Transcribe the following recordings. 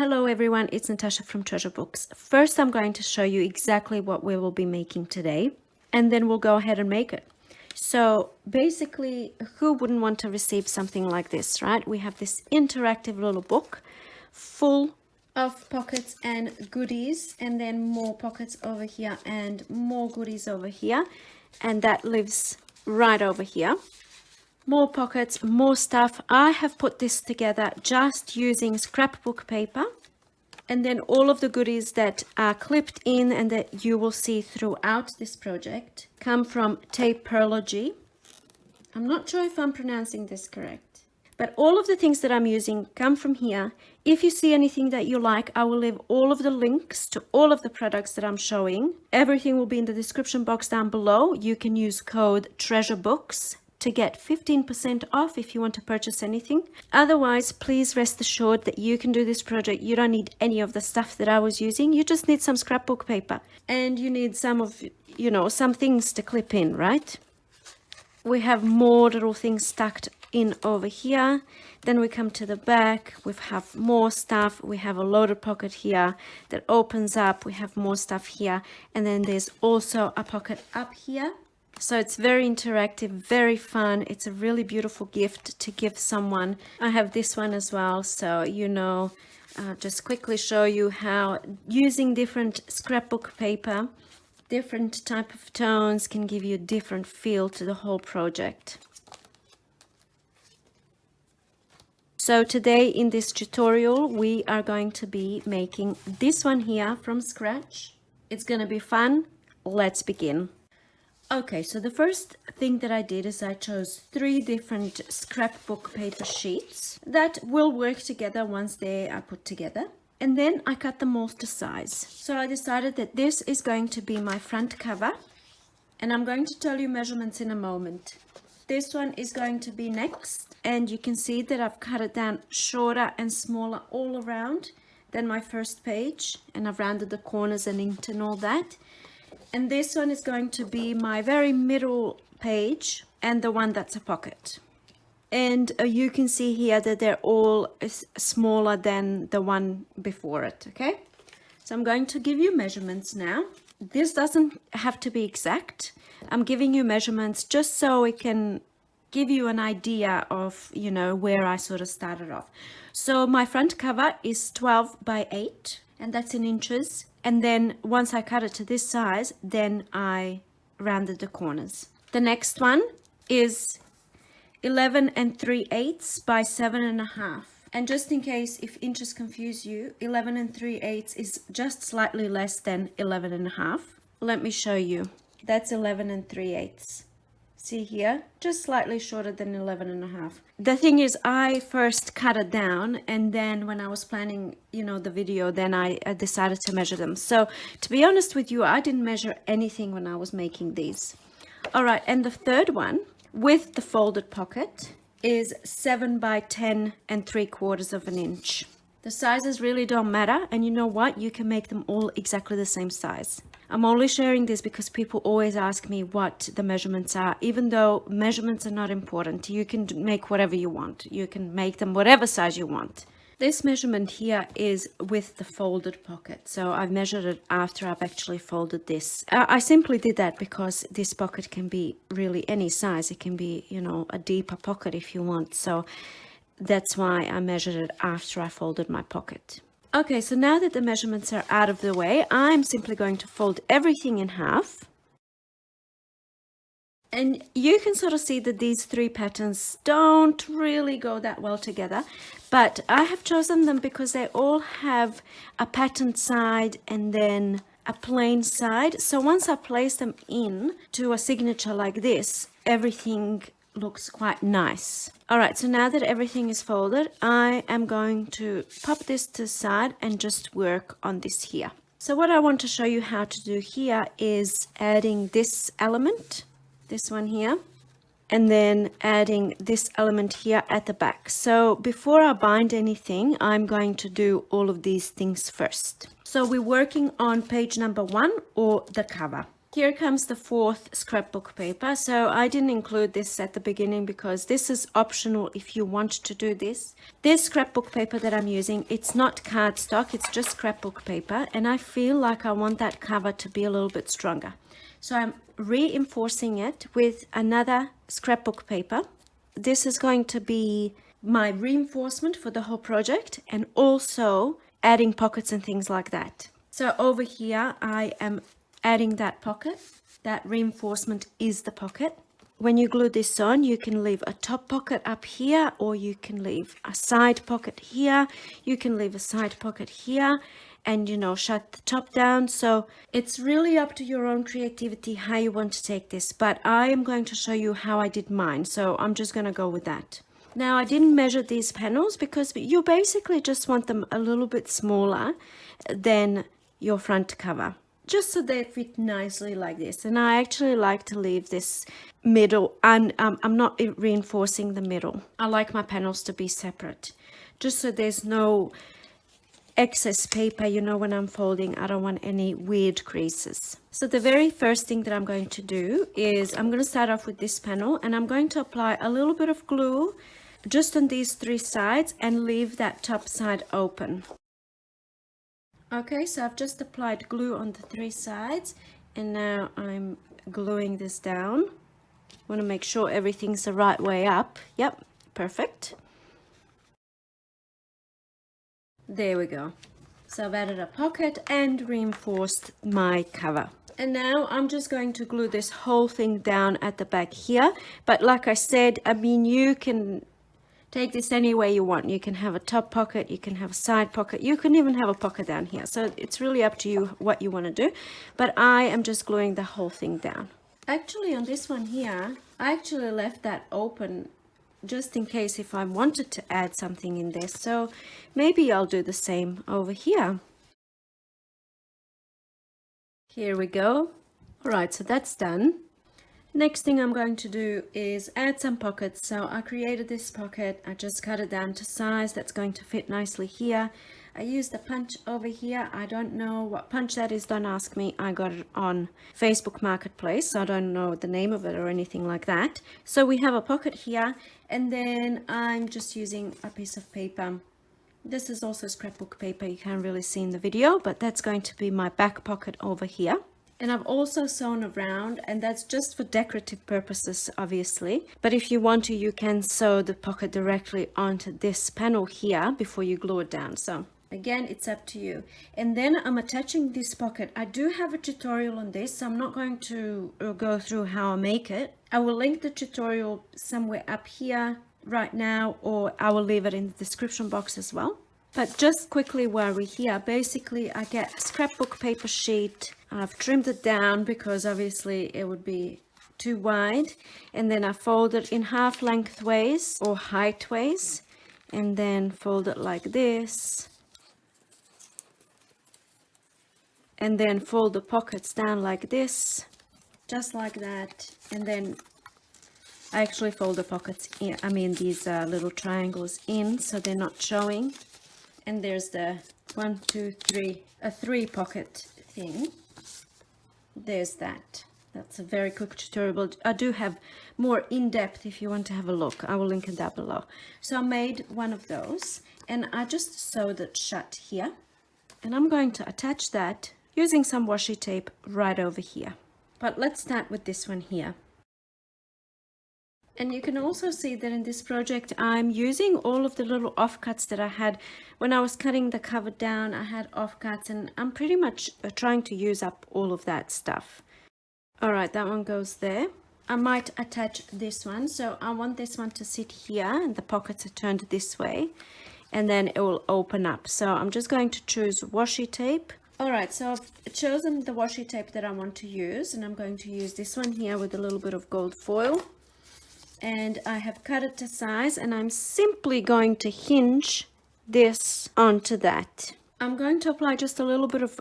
Hello everyone, it's Natasha from Treasure Books. First I'm going to show you exactly what we will be making today, and then we'll go ahead and make it. So basically, who wouldn't want to receive something like this, right? We have this interactive little book full of pockets and goodies, and then more pockets over here and more goodies over here, and that lives right over here. More pockets, more stuff. I have put this together just using scrapbook paper, and then all of the goodies that are clipped in and that you will see throughout this project come from TAPERLOGY. I'm not sure if I'm pronouncing this correct, but all of the things that I'm using come from here. If you see anything that you like, I will leave all of the links to all of the products that I'm showing. Everything will be in the description box down below. You can use code TREASUREBOOKS to get 15% off if you want to purchase anything. Otherwise, please rest assured that you can do this project. You don't need any of the stuff that I was using. You just need some scrapbook paper and you need some of, some things to clip in, right? We have more little things stacked in over here. Then we come to the back, we have more stuff. We have a loaded pocket here that opens up. We have more stuff here. And then there's also a pocket up here. So it's very interactive, very fun. It's a really beautiful gift to give someone. I have this one as well. So, just quickly show you how using different scrapbook paper, different type of tones can give you a different feel to the whole project. So today in this tutorial, we are going to be making this one here from scratch. It's going to be fun. Let's begin. Okay, so the first thing that I did is I chose 3 different scrapbook paper sheets that will work together once they are put together. And then I cut them all to size. So I decided that this is going to be my front cover, and I'm going to tell you measurements in a moment. This one is going to be next, and you can see that I've cut it down shorter and smaller all around than my first page, and I've rounded the corners and inked and all that. And this one is going to be my very middle page and the one that's a pocket. And you can see here that they're all smaller than the one before it, okay? So I'm going to give you measurements now. This doesn't have to be exact. I'm giving you measurements just so it can give you an idea of, where I sort of started off. So my front cover is 12 by 8, and that's in inches. And then once I cut it to this size, then I rounded the corners. The next one is 11 3/8 by 7.5. And just in case if inches confuse you, 11 3/8 is just slightly less than 11.5. Let me show you. That's 11 3/8. See here, just slightly shorter than 11.5. The thing is, I first cut it down, and then when I was planning, the video, then I decided to measure them. So to be honest with you, I didn't measure anything when I was making these. All right, and the third one with the folded pocket is 7 by 10 3/4 of an inch. The sizes really don't matter, and you know what? You can make them all exactly the same size. I'm only sharing this because people always ask me what the measurements are. Even though measurements are not important, you can make whatever you want. You can make them whatever size you want. This measurement here is with the folded pocket. So I've measured it after I've actually folded this. I simply did that because this pocket can be really any size. It can be, a deeper pocket if you want. So that's why I measured it after I folded my pocket. Okay, so now that the measurements are out of the way, I'm simply going to fold everything in half. And you can sort of see that these 3 patterns don't really go that well together, but I have chosen them because they all have a patterned side and then a plain side. So once I place them in to a signature like this, everything looks quite nice. All right, so now that everything is folded, I am going to pop this to the side and just work on this here. So what I want to show you how to do here is adding this element, this one here, and then adding this element here at the back. So before I bind anything, I'm going to do all of these things first. So we're working on page number 1 or the cover. Here comes the fourth scrapbook paper. So I didn't include this at the beginning because this is optional if you want to do this. This scrapbook paper that I'm using, it's not cardstock, it's just scrapbook paper. And I feel like I want that cover to be a little bit stronger. So I'm reinforcing it with another scrapbook paper. This is going to be my reinforcement for the whole project and also adding pockets and things like that. So over here, I am adding that pocket. That reinforcement is the pocket. When you glue this on, you can leave a top pocket up here, or you can leave a side pocket here. You can leave a side pocket here and, you know, shut the top down. So it's really up to your own creativity how you want to take this, but I am going to show you how I did mine. So I'm just going to go with that. Now, I didn't measure these panels because you basically just want them a little bit smaller than your front cover, just so they fit nicely like this. And I actually like to leave this middle, and I'm not reinforcing the middle. I like my panels to be separate, just so there's no excess paper, you know, when I'm folding. I don't want any weird creases. So the very first thing that I'm going to do is I'm going to start off with this panel, and I'm going to apply a little bit of glue just on these three sides and leave that top side open. Okay, so I've just applied glue on the three sides, and now I'm gluing this down. I want to make sure everything's the right way up. Yep, perfect. There we go. So I've added a pocket and reinforced my cover. And now I'm just going to glue this whole thing down at the back here. But like I said, I mean, you can take this any way you want. You can have a top pocket, you can have a side pocket, you can even have a pocket down here. So it's really up to you what you want to do. But I am just gluing the whole thing down. Actually, on this one here, I actually left that open just in case if I wanted to add something in there. So maybe I'll do the same over here. Here we go. All right, so that's done. Next thing I'm going to do is add some pockets. So I created this pocket. I just cut it down to size. That's going to fit nicely here. I used a punch over here. I don't know what punch that is. Don't ask me. I got it on Facebook Marketplace. So I don't know the name of it or anything like that. So we have a pocket here. And then I'm just using a piece of paper. This is also scrapbook paper. You can't really see in the video, but that's going to be my back pocket over here. And I've also sewn around, and that's just for decorative purposes, obviously. But if you want to, you can sew the pocket directly onto this panel here before you glue it down. So again, it's up to you. And then I'm attaching this pocket. I do have a tutorial on this, so I'm not going to go through how I make it. I will link the tutorial somewhere up here right now, or I will leave it in the description box as well. But just quickly while we're here, basically I get a scrapbook paper sheet. I've trimmed it down because obviously it would be too wide. And then I fold it in half lengthways or heightways. And then fold it like this. And then fold the pockets down like this. Just like that. And then I actually fold the pockets in, these little triangles in so they're not showing. And there's the 1, 2, 3, a 3 pocket thing. There's that. That's a very quick tutorial. I do have more in-depth if you want to have a look. I will link it down below. So I made one of those and I just sewed it shut here. And I'm going to attach that using some washi tape right over here. But let's start with this one here. And you can also see that in this project, I'm using all of the little offcuts that I had when I was cutting the cover down. I had offcuts and I'm pretty much trying to use up all of that stuff. All right, that one goes there. I might attach this one. So I want this one to sit here and the pockets are turned this way and then it will open up. So I'm just going to choose washi tape. All right, so I've chosen the washi tape that I want to use and I'm going to use this one here with a little bit of gold foil. And I have cut it to size and I'm simply going to hinge this onto that. I'm going to apply just a little bit of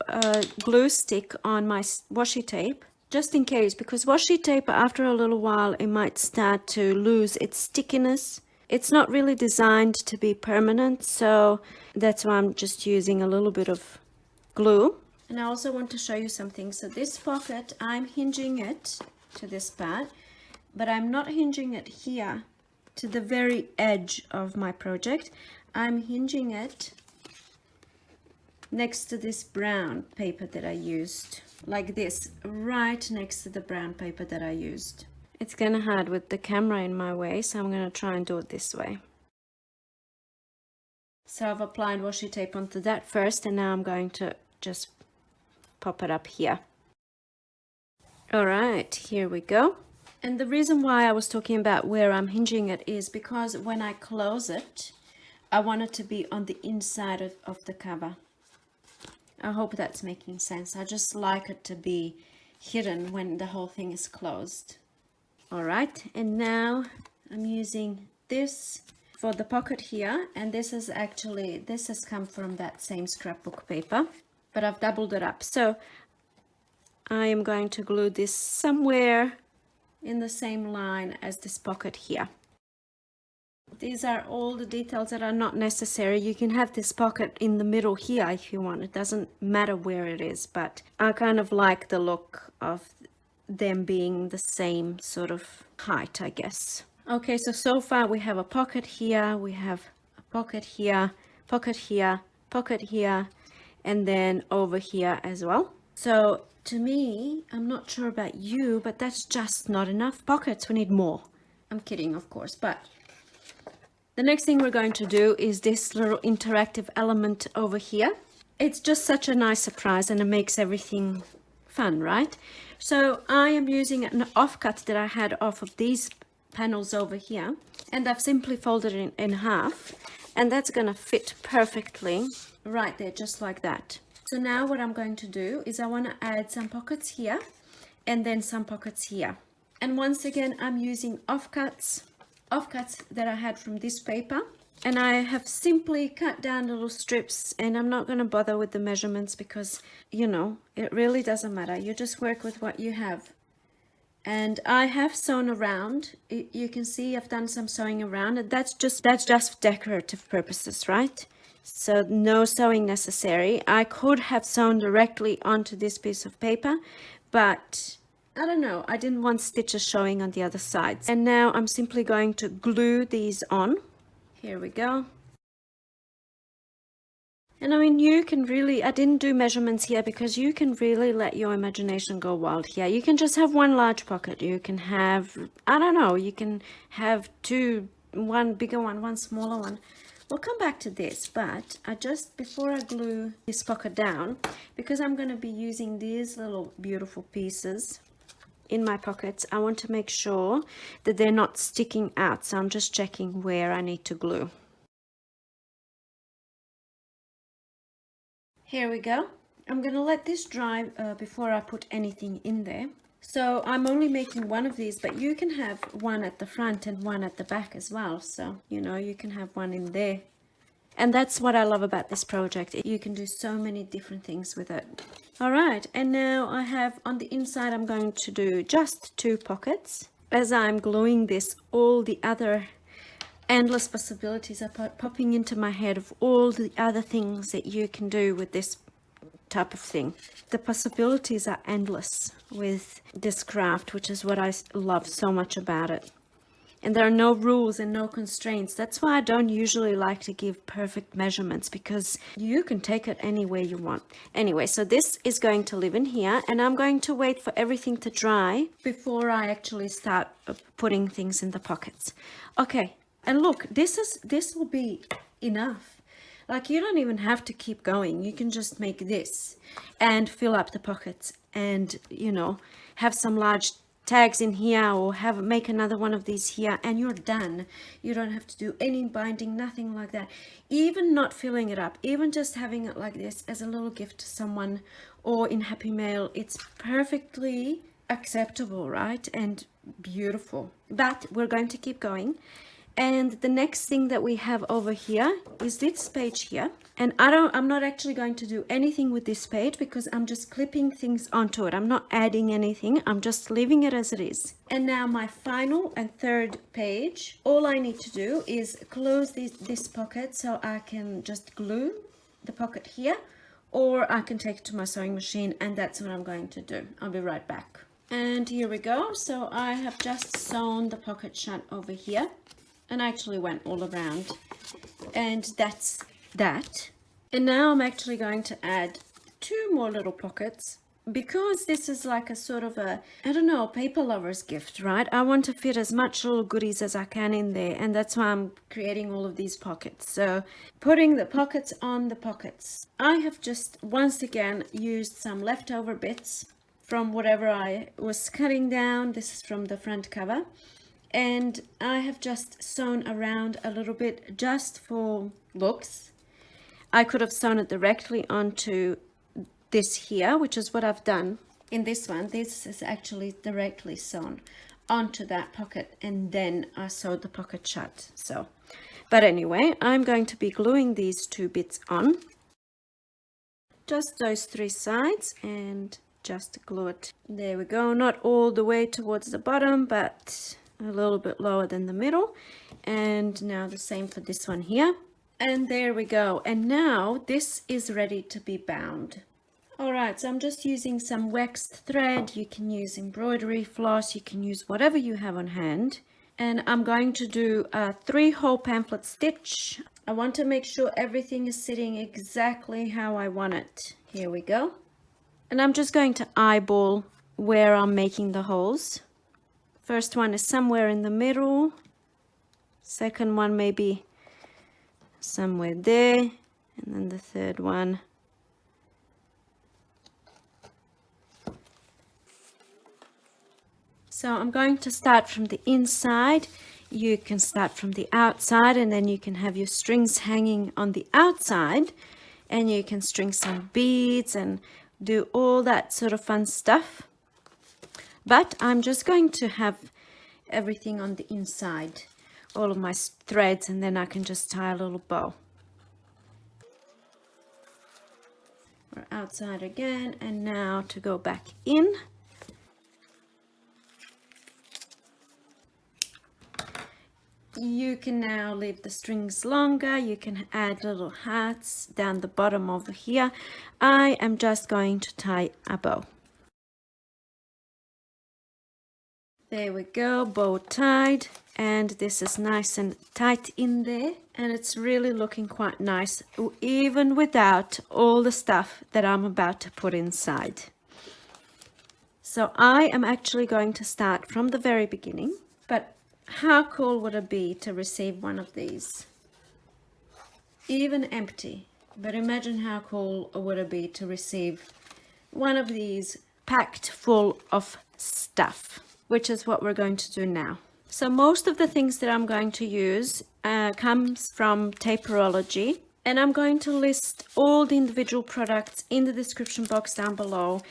glue stick on my washi tape just in case, because washi tape after a little while it might start to lose its stickiness. It's not really designed to be permanent, so that's why I'm just using a little bit of glue. And I also want to show you something. So this pocket, I'm hinging it to this part, but I'm not hinging it here to the very edge of my project. I'm hinging it next to this brown paper that I used, like this, right next to the brown paper that I used. It's kind of hard with the camera in my way, so I'm going to try and do it this way. So I've applied washi tape onto that first, and now I'm going to just pop it up here. All right, here we go. And the reason why I was talking about where I'm hinging it is because when I close it, I want it to be on the inside of the cover. I hope that's making sense. I just like it to be hidden when the whole thing is closed. All right, and now I'm using this for the pocket here, and this has come from that same scrapbook paper, but I've doubled it up. So I am going to glue this somewhere in the same line as this pocket here. These are all the details that are not necessary. You can have this pocket in the middle here if you want. It doesn't matter where it is, but I kind of like the look of them being the same sort of height, I guess. Okay, so far we have a pocket here, we have a pocket here, pocket here, pocket here, and then over here as well. So to me, I'm not sure about you, but that's just not enough pockets. We need more. I'm kidding, of course, but the next thing we're going to do is this little interactive element over here. It's just such a nice surprise, and it makes everything fun, right? So I am using an offcut that I had off of these panels over here, and I've simply folded it in half, and that's gonna fit perfectly right there, just like that. So now what I'm going to do is I want to add some pockets here and then some pockets here. And once again, I'm using offcuts that I had from this paper, and I have simply cut down little strips, and I'm not going to bother with the measurements because, you know, it really doesn't matter. You just work with what you have. And I have sewn around. You can see I've done some sewing around, and that's just for decorative purposes, right? So no sewing necessary. I could have sewn directly onto this piece of paper, but I don't know, I didn't want stitches showing on the other sides. And now I'm simply going to glue these on. Here we go. And I mean, you can really, I didn't do measurements here because you can really let your imagination go wild here. You can just have one large pocket. You can have, I don't know, you can have two, one bigger one, one smaller one. We'll come back to this, but before I glue this pocket down, because I'm going to be using these little beautiful pieces in my pockets, I want to make sure that they're not sticking out. So I'm just checking where I need to glue. Here we go. I'm going to let this dry before I put anything in there. So I'm only making one of these, but you can have one at the front and one at the back as well. So, you know, you can have one in there. And that's what I love about this project. You can do so many different things with it. All right, and now I have on the inside, I'm going to do just 2 pockets. As I'm gluing this, all the other endless possibilities are popping into my head of all the other things that you can do with this type of thing. The possibilities are endless with this craft, which is what I love so much about it. And there are no rules and no constraints. That's why I don't usually like to give perfect measurements, because you can take it anywhere you want. Anyway, so this is going to live in here, and I'm going to wait for everything to dry before I actually start putting things in the pockets. Okay, and look, this will be enough. Like, you don't even have to keep going. You can just make this and fill up the pockets and, you know, have some large tags in here, or make another one of these here, and you're done. You don't have to do any binding, nothing like that. Even not filling it up, even just having it like this as a little gift to someone or in Happy Mail, it's perfectly acceptable, right? And beautiful. But we're going to keep going. And the next thing that we have over here is this page here. And I'm not actually going to do anything with this page because I'm just clipping things onto it. I'm not adding anything. I'm just leaving it as it is. And now my final and third page, all I need to do is close this pocket so I can just glue the pocket here, or I can take it to my sewing machine, and that's what I'm going to do. I'll be right back. And here we go. So I have just sewn the pocket shut over here, and I actually went all around, and that's that. And now I'm actually going to add 2 more little pockets, because this is like a sort of a, I don't know, paper lover's gift, right? I want to fit as much little goodies as I can in there, and that's why I'm creating all of these pockets. So putting the pockets on the pockets. I have just once again used some leftover bits from whatever I was cutting down. This is from the front cover, and I have just sewn around a little bit just for looks. I could have sewn it directly onto this here, which is what I've done in this one. This is actually directly sewn onto that pocket, and then I sewed the pocket shut. So, but anyway, I'm going to be gluing these 2 bits on, just those 3 sides, and just glue it. There we go. Not all the way towards the bottom, but a little bit lower than the middle. And now the same for this one here. And there we go. And now this is ready to be bound. All right, so I'm just using some waxed thread. You can use embroidery floss, you can use whatever you have on hand. And I'm going to do a 3-hole pamphlet stitch. I want to make sure everything is sitting exactly how I want it. Here we go. And I'm just going to eyeball where I'm making the holes. First one is somewhere in the middle. Second one maybe somewhere there. And then the third one. So I'm going to start from the inside. You can start from the outside, and then you can have your strings hanging on the outside, and you can string some beads and do all that sort of fun stuff. But I'm just going to have everything on the inside, all of my threads, and then I can just tie a little bow. We're outside again, and now to go back in. You can now leave the strings longer. You can add little hearts down the bottom over here. I am just going to tie a bow. There we go, bow tied, and this is nice and tight in there, and it's really looking quite nice, even without all the stuff that I'm about to put inside. So I am actually going to start from the very beginning, but how cool would it be to receive one of these? Even empty. But imagine how cool would it be to receive one of these packed full of stuff, which is what we're going to do now. So most of the things that I'm going to use comes from TAPERLOGY, and I'm going to list all the individual products in the description box down below.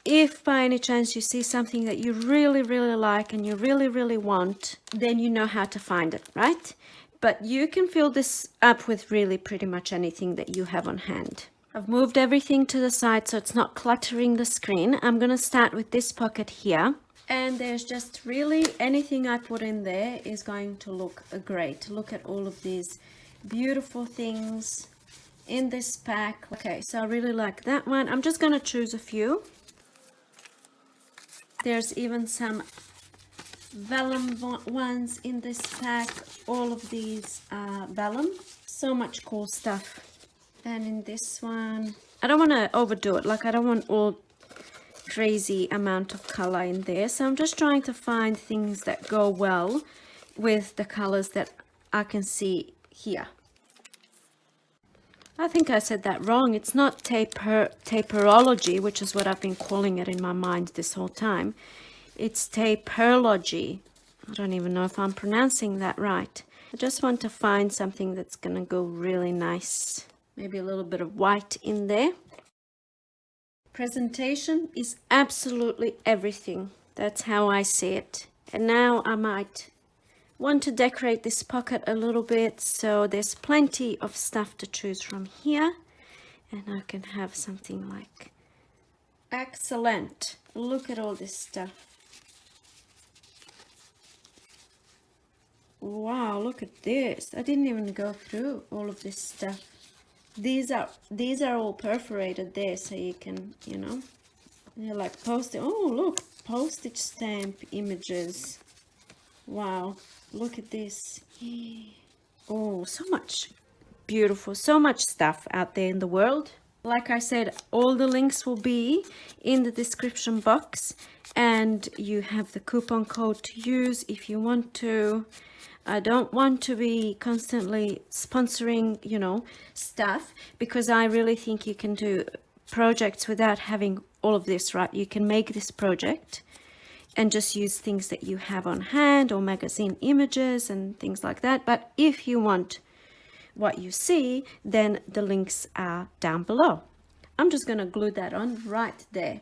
If by any chance you see something that you really like and you really want, then you know how to find it, right? But you can fill this up with really pretty much anything that you have on hand. I've moved everything to the side so it's not cluttering the screen. I'm going to start with this pocket here. And there's just really anything I put in there is going to look great. Look at all of these beautiful things in this pack. Okay, so I really like that one. I'm just going to choose a few. There's even some vellum ones in this pack. All of these are vellum. So much cool stuff. And in this one, I don't want to overdo it. Like, I don't want all crazy amount of color in there. So I'm just trying to find things that go well with the colors that I can see here. I think I said that wrong. It's not TAPERLOGY, which is what I've been calling it in my mind this whole time. It's TAPERLOGY. I don't even know if I'm pronouncing that right. I just want to find something that's gonna go really nice. Maybe a little bit of white in there. Presentation is absolutely everything. That's how I see it. And now I might want to decorate this pocket a little bit, so there's plenty of stuff to choose from here, and I can have something like excellent. Look at all this stuff. Wow, look at this. I didn't even go through all of this stuff. these are all perforated there, so you can, you know, they're like postage. Oh, look, postage stamp images. Wow, look at this. Oh, so much beautiful, so much stuff out there in the world. Like I said, all the links will be in the description box, and you have the coupon code to use if you want to. I don't want to be constantly sponsoring, you know, stuff, because I really think you can do projects without having all of this, right? You can make this project and just use things that you have on hand, or magazine images and things like that. But if you want what you see, then the links are down below. I'm just going to glue that on right there.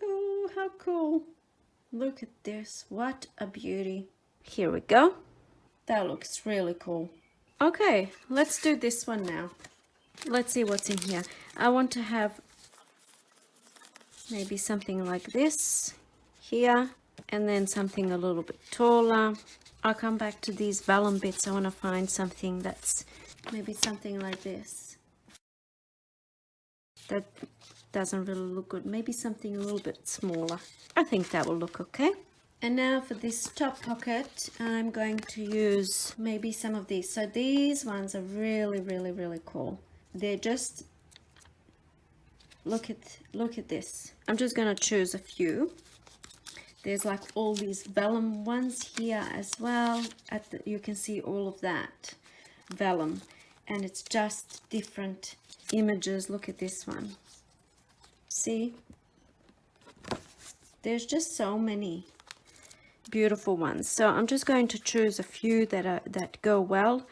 Oh, how cool. Look at this. What a beauty. Here we go. That looks really cool. Okay, let's do this one now. Let's see what's in here. I want to have maybe something like this here, and then something a little bit taller. I'll come back to these vellum bits. I want to find something that's maybe something like this. That doesn't really look good. Maybe something a little bit smaller. I think that will look okay. And now for this top pocket, I'm going to use maybe some of these. So these ones are really, really, really cool. They're just, look at this. I'm just going to choose a few. There's like all these vellum ones here as well. You can see all of that vellum, and it's just different images. Look at this one. See? There's just so many beautiful ones. So I'm just going to choose a few that go well,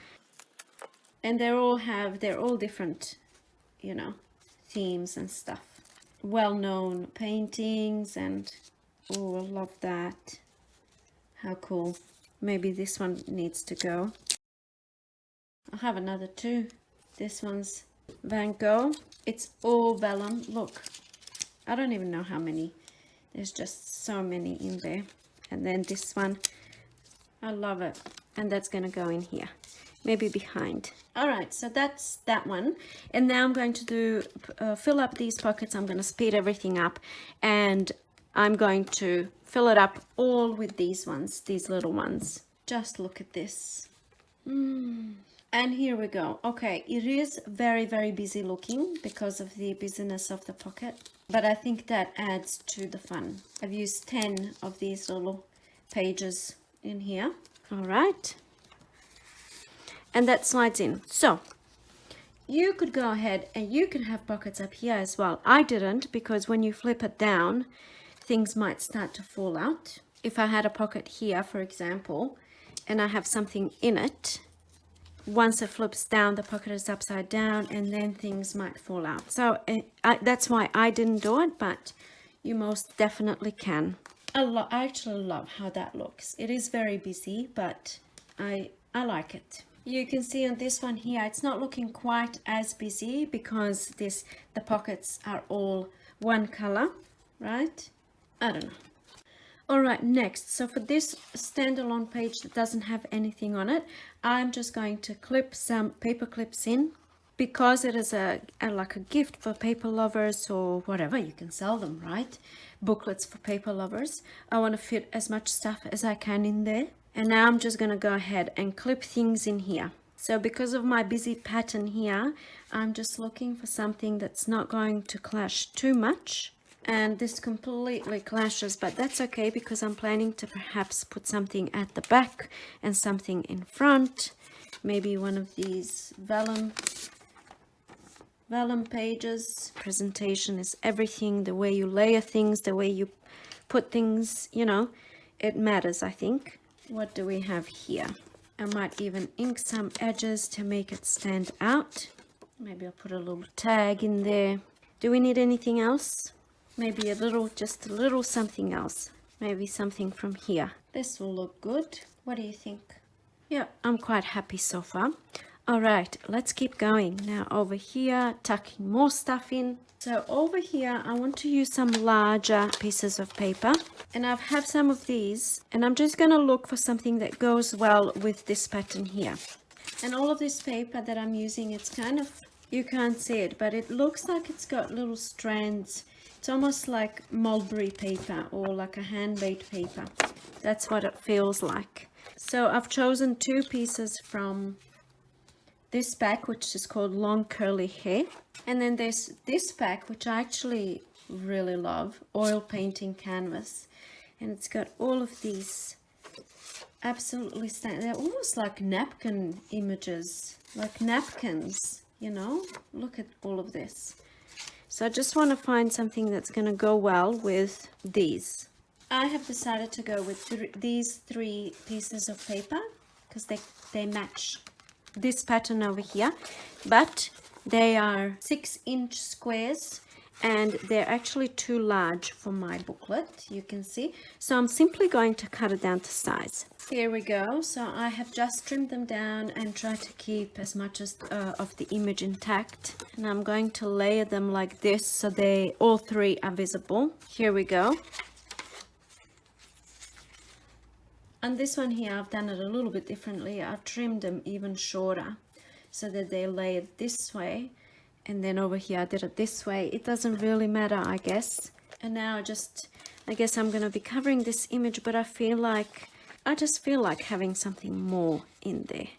and they're all different, you know, themes and stuff. Well-known paintings, and oh, I love that. How cool. Maybe this one needs to go. I'll have another two. This one's Van Gogh. It's all vellum. Look, I don't even know how many. There's just so many in there. And then this one, I love it. And that's going to go in here, maybe behind. All right, so that's that one. And now I'm going to do fill up these pockets. I'm going to speed everything up, and I'm going to fill it up all with these ones, these little ones. Just look at this. And here we go. Okay, it is very, very busy looking because of the busyness of the pocket, but I think that adds to the fun. I've used 10 of these little pages in here. All right. And that slides in. So you could go ahead and you can have pockets up here as well. I didn't, because when you flip it down, things might start to fall out. If I had a pocket here, for example, and I have something in it, once it flips down, the pocket is upside down, and then things might fall out. So that's why I didn't do it, but you most definitely can. I actually love how that looks. It is very busy, but I like it. You can see on this one here, it's not looking quite as busy because the pockets are all one color, right? I don't know. All right, next, so for this standalone page that doesn't have anything on it, I'm just going to clip some paper clips in, because it is like a gift for paper lovers or whatever. You can sell them, right? Booklets for paper lovers. I want to fit as much stuff as I can in there. And now I'm just going to go ahead and clip things in here. So because of my busy pattern here, I'm just looking for something that's not going to clash too much. And this completely clashes, but that's okay, because I'm planning to perhaps put something at the back and something in front. Maybe one of these vellum pages. Presentation is everything. The way you layer things, the way you put things, you know, it matters, I think. What do we have here? I might even ink some edges to make it stand out. Maybe I'll put a little tag in there. Do we need anything else? Maybe just a little something else. Maybe something from here. This will look good. What do you think? Yeah, I'm quite happy so far. All right, let's keep going. Now over here, tucking more stuff in. So over here, I want to use some larger pieces of paper. And I have some of these. And I'm just going to look for something that goes well with this pattern here. And all of this paper that I'm using, it's kind of, you can't see it, but it looks like it's got little strands. It's almost like mulberry paper or like a hand-made paper. That's what it feels like. So I've chosen 2 pieces from this pack, which is called Long Curly Hair. And then there's this pack, which I actually really love, Oil Painting Canvas. And it's got all of these absolutely stunning. They're almost like napkin images, like napkins, you know. Look at all of this. So I just want to find something that's going to go well with these. I have decided to go with these 3 pieces of paper because they match this pattern over here, but they are 6-inch squares and they're actually too large for my booklet, you can see. So I'm simply going to cut it down to size. Here we go. So I have just trimmed them down and tried to keep as much as of the image intact. And I'm going to layer them like this so all 3 are visible. Here we go. And this one here, I've done it a little bit differently. I've trimmed them even shorter so that they layered this way. And then over here, I did it this way. It doesn't really matter, I guess. And now I guess I'm going to be covering this image, but I just feel like having something more in there.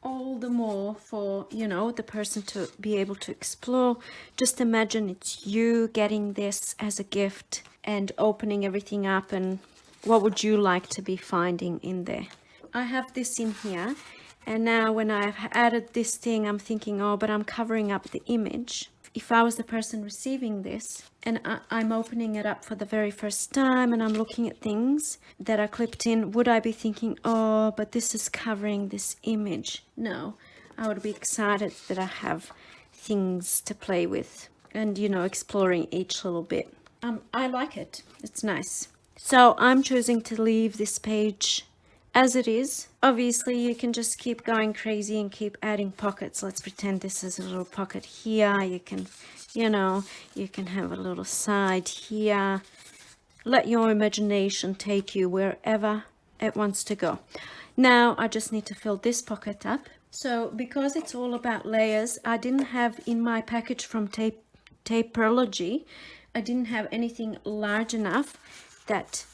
All the more for, you know, the person to be able to explore. Just imagine it's you getting this as a gift and opening everything up, and what would you like to be finding in there? I have this in here, and now when I've added this thing, I'm thinking, oh, but I'm covering up the image. If I was the person receiving this and I'm opening it up for the very first time and I'm looking at things that are clipped in, would I be thinking, oh, but this is covering this image? No, I would be excited that I have things to play with and, you know, exploring each little bit. I like it. It's nice. So I'm choosing to leave this page as it is. Obviously, you can just keep going crazy and keep adding pockets. Let's pretend this is a little pocket here. You can, you know, you can have a little side here. Let your imagination take you wherever it wants to go. Now, I just need to fill this pocket up. So, because it's all about layers, I didn't have in my package from TAPERLOGY, I didn't have anything large enough that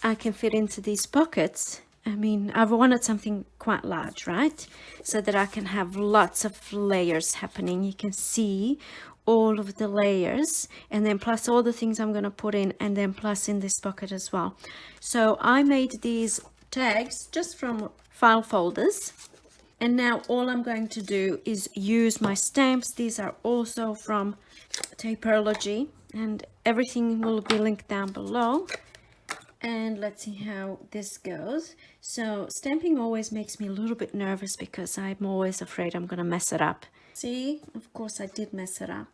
I can fit into these pockets. I mean, I've wanted something quite large, right? So that I can have lots of layers happening. You can see all of the layers, and then plus all the things I'm going to put in, and then plus in this pocket as well. So I made these tags just from file folders. And now all I'm going to do is use my stamps. These are also from TAPERLOGY, and everything will be linked down below. And let's see how this goes. So stamping always makes me a little bit nervous because I'm always afraid I'm gonna mess it up. See, of course I did mess it up.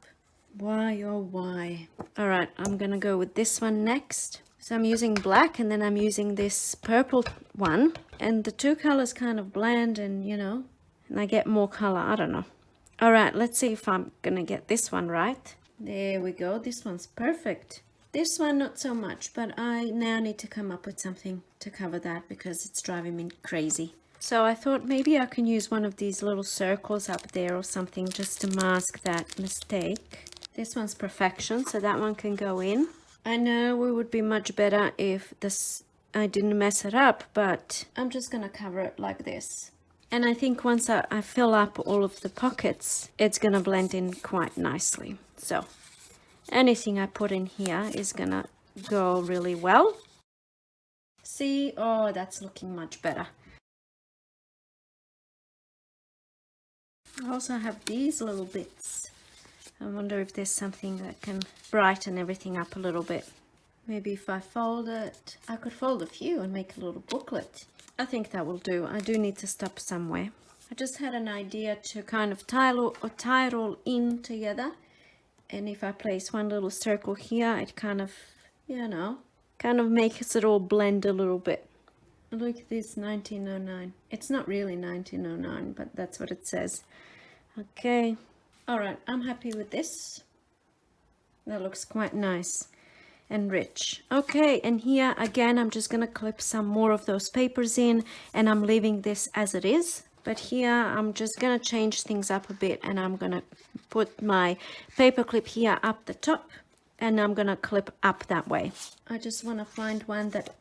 Why, oh why? All right, I'm gonna go with this one next. So I'm using black, and then I'm using this purple one, and the 2 colors kind of blend, and you know, and I get more color. I don't know. All right, let's see if I'm gonna get this one right. There we go. This one's perfect. This one not so much, but I now need to come up with something to cover that because it's driving me crazy. So I thought maybe I can use one of these little circles up there or something just to mask that mistake. This one's perfection, so that one can go in. I know it would be much better if I didn't mess it up, but I'm just gonna cover it like this. And I think once I fill up all of the pockets, it's gonna blend in quite nicely. So anything I put in here is gonna go really well. See, oh, that's looking much better. I also have these little bits. I wonder if there's something that can brighten everything up a little bit. Maybe if I fold it, I could fold a few and make a little booklet. I think that will do. I do need to stop somewhere. I just had an idea to kind of tie it all in together. And if I place one little circle here, it kind of, you know, kind of makes it all blend a little bit. Look at this, 1909. It's not really 1909, but that's what it says. Okay. All right, I'm happy with this. That looks quite nice and rich. Okay, and here again, I'm just gonna clip some more of those papers in, and I'm leaving this as it is. But here I'm just gonna change things up a bit, and I'm gonna put my paper clip here up the top, and I'm gonna clip up that way. I just want to find one that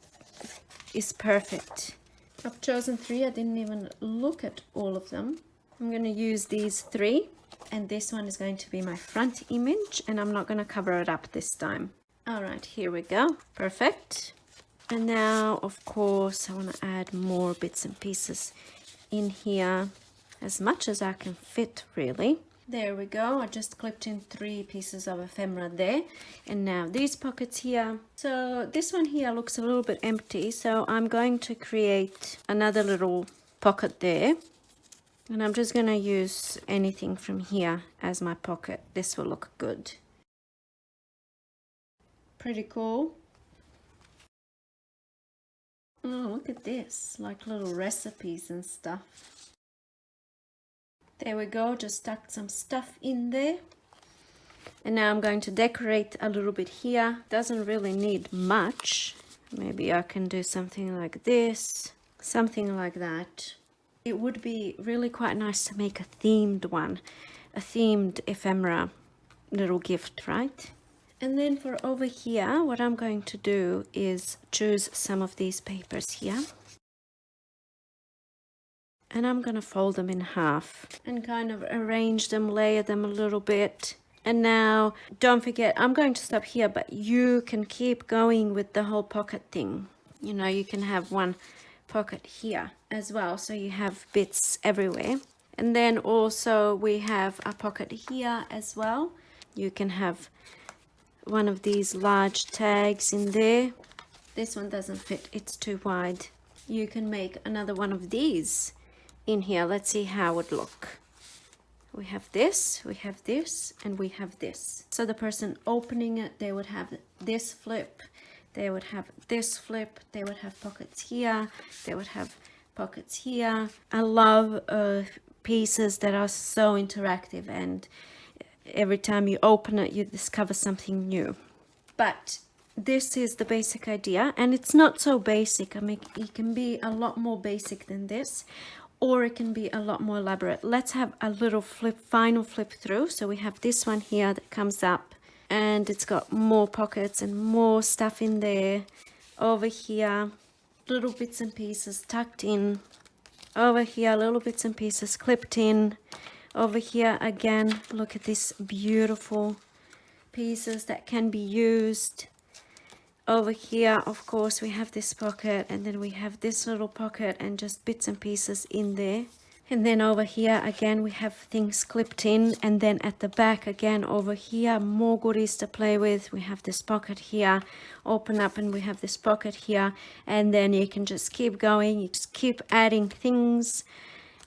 is perfect. I've chosen 3. I didn't even look at all of them. I'm going to use these 3, and this one is going to be my front image, and I'm not going to cover it up this time. All right, here we go. Perfect. And now, of course, I want to add more bits and pieces in here, as much as I can fit, really. There we go. I just clipped in 3 pieces of ephemera there. And now these pockets here. So this one here looks a little bit empty, so I'm going to create another little pocket there. And I'm just going to use anything from here as my pocket. This will look good. Pretty cool. Oh, look at this, like little recipes and stuff. There we go, just stuck some stuff in there. And now I'm going to decorate a little bit here. Doesn't really need much. Maybe I can do something like this, something like that. It would be really quite nice to make a themed one, a themed ephemera little gift, right? And then for over here, what I'm going to do is choose some of these papers here. And I'm going to fold them in half and kind of arrange them, layer them a little bit. And now, don't forget, I'm going to stop here, but you can keep going with the whole pocket thing. You know, you can have one pocket here as well, so you have bits everywhere. And then also we have a pocket here as well. You can have one of these large tags in there. This one doesn't fit, it's too wide. You can make another one of these in here. Let's see how it would look. We have this, and we have this. So the person opening it, they would have this flip, they would have this flip, they would have pockets here, they would have pockets here. I love pieces that are so interactive, and every time you open it, you discover something new. But this is the basic idea, and it's not so basic. I mean, it can be a lot more basic than this, or it can be a lot more elaborate. Let's have a little final flip through. So we have this one here that comes up, and it's got more pockets and more stuff in there. Over here, little bits and pieces tucked in. Over here, little bits and pieces clipped in. Over here again, look at these beautiful pieces that can be used. Over here, of course, we have this pocket, and then we have this little pocket and just bits and pieces in there. And then over here again, we have things clipped in, and then at the back again over here, more goodies to play with. We have this pocket here, open up, and we have this pocket here, and then you can just keep going. You just keep adding things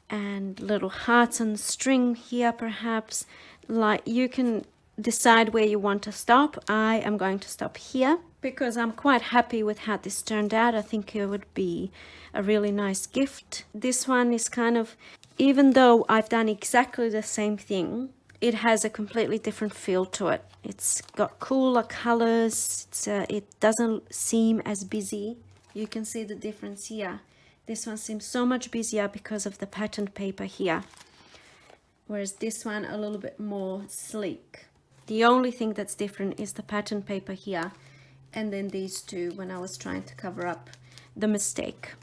and little hearts on the string here, perhaps. Like, you can decide where you want to stop. I am going to stop here because I'm quite happy with how this turned out. I think it would be a really nice gift. This one is kind of, even though I've done exactly the same thing, it has a completely different feel to it. It's got cooler colors. It doesn't seem as busy. You can see the difference here. This one seems so much busier because of the patterned paper here, whereas this one a little bit more sleek. The only thing that's different is the patterned paper here, and then these two when I was trying to cover up the mistake.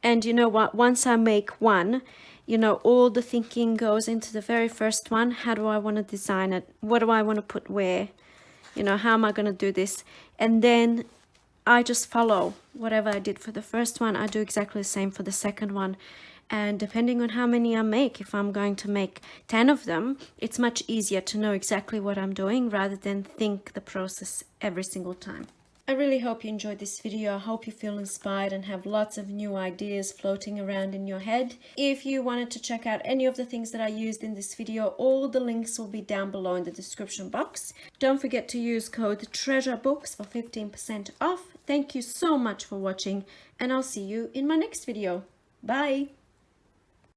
And you know what, once I make one, you know, all the thinking goes into the very first one. How do I want to design it? What do I want to put where? You know, how am I going to do this? And then I just follow whatever I did for the first one. I do exactly the same for the second one. And depending on how many I make, if I'm going to make 10 of them, it's much easier to know exactly what I'm doing rather than think the process every single time. I really hope you enjoyed this video. I hope you feel inspired and have lots of new ideas floating around in your head. If you wanted to check out any of the things that I used in this video, all the links will be down below in the description box. Don't forget to use code TREASUREBOOKS for 15% off. Thank you so much for watching, and I'll see you in my next video. Bye!